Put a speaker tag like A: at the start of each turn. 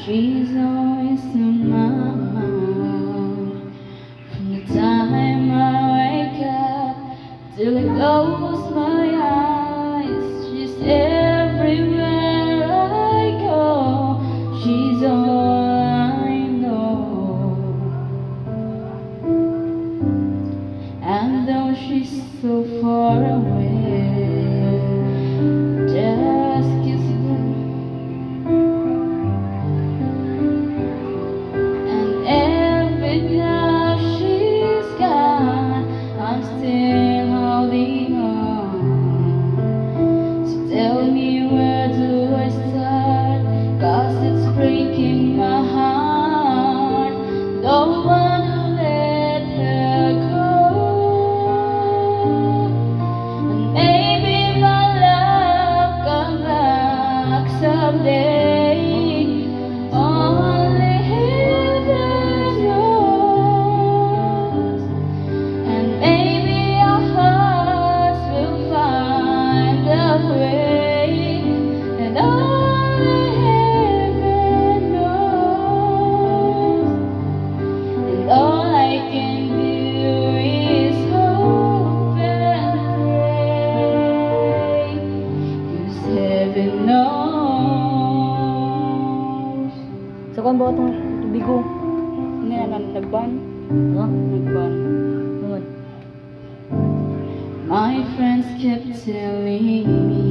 A: She's always in my mind. From the time I wake up till I close my eyes, she's everywhere I go. She's all I know. And though she's so far away, just kiss me. And every now she's gone, I'm still holding on. So tell me, where do I start? 'Cause it's breaking my heart. Don't wanna let her go. And maybe my love come back someday. Only heaven knows. And maybe our hearts will find a way. And only heaven knows. And all I can do is hope and pray, 'cause heaven knows.
B: Sa kuan ba itong tubigo?
A: Hindi na nagban.
B: Ha?
A: Nagban.
B: Naman.
A: My friends kept telling me